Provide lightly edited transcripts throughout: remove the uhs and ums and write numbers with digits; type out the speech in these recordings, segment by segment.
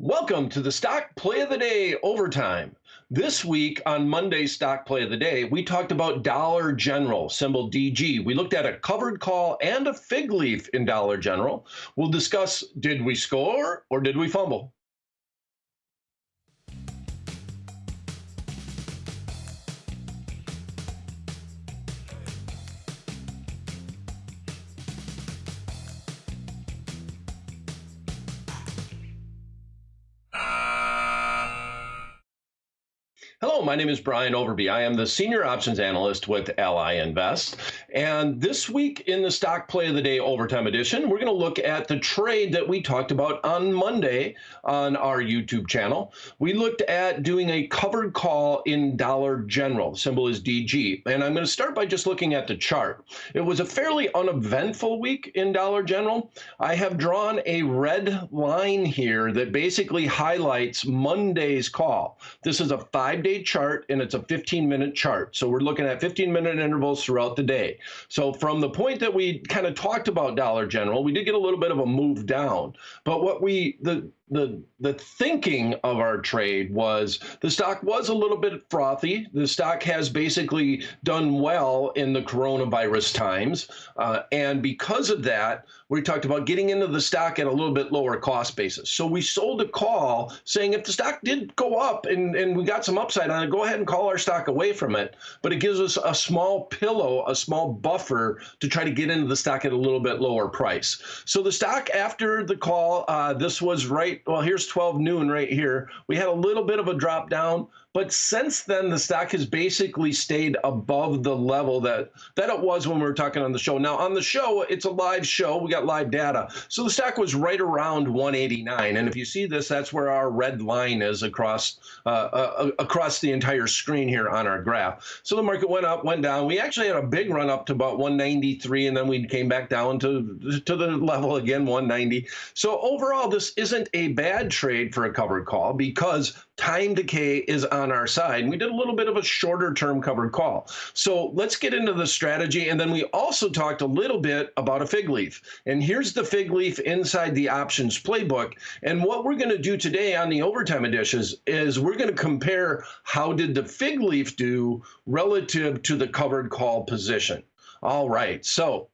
Welcome to the Stock Play of the Day Overtime. This week on Monday's Stock Play of the Day, we talked about Dollar General, symbol DG. We looked at a covered call and a fig leaf in Dollar General. We'll discuss, did we score or did we fumble? Hello, my name is Brian Overby. I am the Senior Options Analyst with Ally Invest. And this week in the Stock Play of the Day Overtime Edition, we're going to look at the trade that we talked about on Monday on our YouTube channel. We looked at doing a covered call in Dollar General. The symbol is DG. And I'm going to start by just looking at the chart. It was a fairly uneventful week in Dollar General. I have drawn a red line here that basically highlights Monday's call. This is a 5-day chart and it's a 15-minute chart. So we're looking at 15-minute intervals throughout the day. So from the point that we kind of talked about Dollar General, we did get a little bit of a move down. But what the thinking of our trade was the stock was a little bit frothy. The stock has basically done well in the coronavirus times. And because of that, we talked about getting into the stock at a little bit lower cost basis. So we sold a call saying if the stock did go up and we got some upside on it, go ahead and call our stock away from it. But it gives us a small pillow, a small buffer to try to get into the stock at a little bit lower price. So the stock after the call, this was right, well, here's 12 noon right here. We had a little bit of a drop down. But since then, the stock has basically stayed above the level that it was when we were talking on the show. Now, on the show, it's a live show. We got live data. So the stock was right around 189. And if you see this, that's where our red line is across the entire screen here on our graph. So the market went up, went down. We actually had a big run up to about 193, and then we came back down to the level again, 190. So overall, this isn't a bad trade for a covered call because time decay is on our side. We did a little bit of a shorter term covered call. So let's get into the strategy. And then we also talked a little bit about a fig leaf. And here's the fig leaf inside the options playbook. And what we're going to do today on the overtime editions is we're going to compare how did the fig leaf do relative to the covered call position. All right, so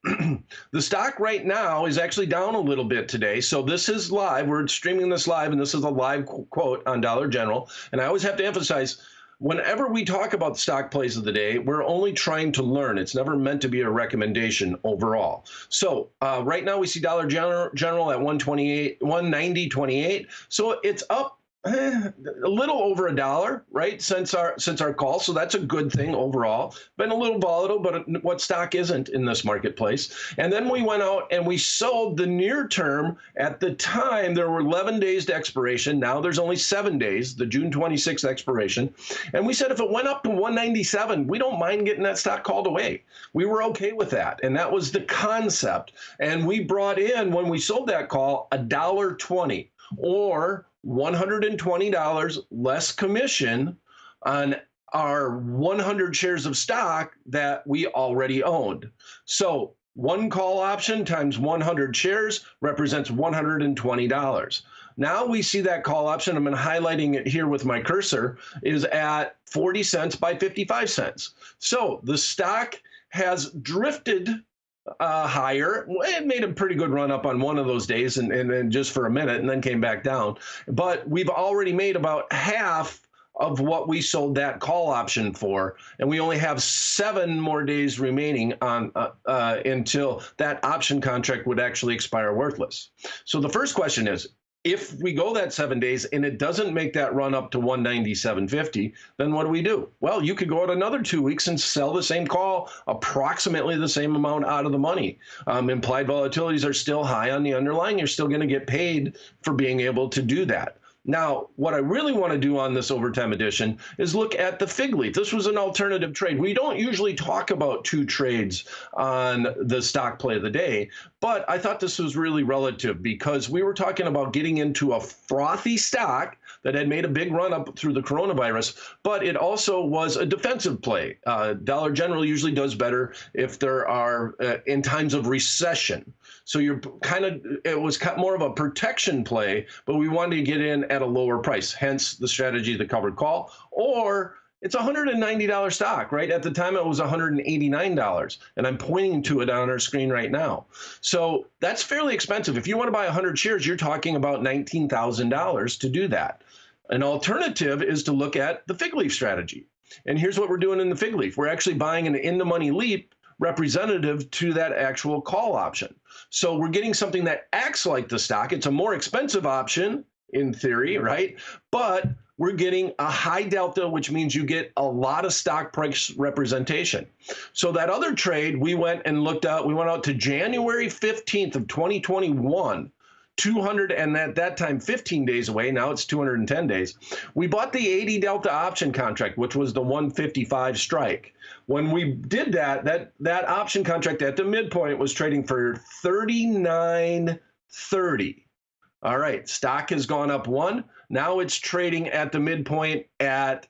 the stock right now is actually down a little bit today. So this is live. We're streaming this live, and this is a live quote on Dollar General. And I always have to emphasize, whenever we talk about the stock plays of the day, we're only trying to learn. It's never meant to be a recommendation overall. So right now we see Dollar General at 128, 190.28. So it's up a little over $1, right, since our call. So that's a good thing overall. Been a little volatile, but what stock isn't in this marketplace? And then we went out and we sold the near term. At the time, there were 11 days to expiration. Now there's only 7 days, the June 26th expiration. And we said if it went up to 197, we don't mind getting that stock called away. We were okay with that. And that was the concept. And we brought in, when we sold that call, $1.20 or $120 less commission on our 100 shares of stock that we already owned. So one call option times 100 shares represents $120. Now we see that call option, I'm highlighting it here with my cursor, is at 40 cents by 55 cents. So the stock has drifted higher. It made a pretty good run up on one of those days and then just for a minute and then came back down. But we've already made about half of what we sold that call option for, and we only have 7 more days remaining on until that option contract would actually expire worthless. So the first question is, if we go that 7 days and it doesn't make that run up to 197.50, then what do we do? Well, you could go out another 2 weeks and sell the same call, approximately the same amount out of the money. Implied volatilities are still high on the underlying. You're still going to get paid for being able to do that. Now, what I really want to do on this overtime edition is look at the fig leaf. This was an alternative trade. We don't usually talk about 2 trades on the stock play of the day, but I thought this was really relative because we were talking about getting into a frothy stock that had made a big run up through the coronavirus, but it also was a defensive play. Dollar General usually does better if there are in times of recession. So you're it was more of a protection play, but we wanted to get in at a lower price, hence the strategy of the covered call, or it's a $190 stock, right? At the time, it was $189, and I'm pointing to it on our screen right now. So that's fairly expensive. If you want to buy 100 shares, you're talking about $19,000 to do that. An alternative is to look at the fig leaf strategy. And here's what we're doing in the fig leaf. We're actually buying an in-the-money leap representative to that actual call option. So we're getting something that acts like the stock. It's a more expensive option in theory, right? But we're getting a high delta, which means you get a lot of stock price representation. So that other trade, we went and looked out, we went out to January 15th of 2021, 200, and at that time 15 days away. Now it's 210 days. We bought the 80 delta option contract, which was the 155 strike. When we did that option contract at the midpoint was trading for $39.30. All right, stock has gone up one. Now it's trading at the midpoint at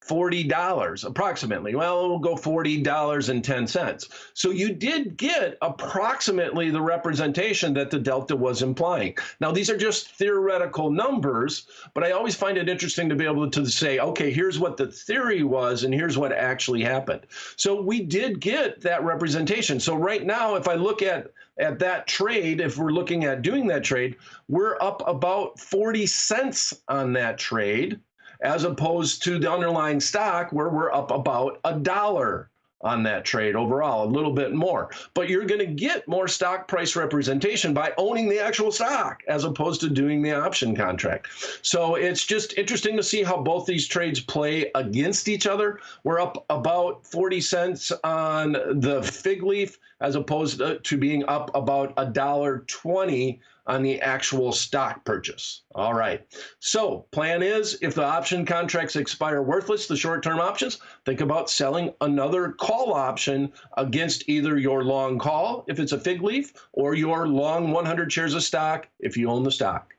$40 approximately. Well, we'll go $40.10. So you did get approximately the representation that the delta was implying. Now, these are just theoretical numbers, but I always find it interesting to be able to say, okay, here's what the theory was and here's what actually happened. So we did get that representation. So right now, if I look at that trade, if we're looking at doing that trade, we're up about 40 cents on that trade, as opposed to the underlying stock where we're up about $1 on that trade overall, a little bit more. But you're going to get more stock price representation by owning the actual stock as opposed to doing the option contract. So it's just interesting to see how both these trades play against each other. We're up about 40 cents on the fig leaf as opposed to being up about $1.20 on the actual stock purchase. All right. So plan is, if the option contracts expire worthless, the short-term options, think about selling another call option against either your long call, if it's a fig leaf, or your long 100 shares of stock, if you own the stock.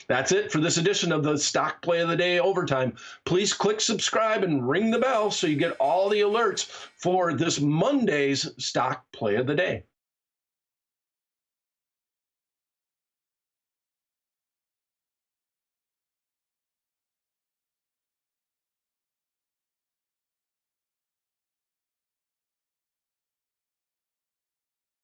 That's it for this edition of the Stock Play of the Day Overtime. Please click subscribe and ring the bell so you get all the alerts for this Monday's Stock Play of the Day.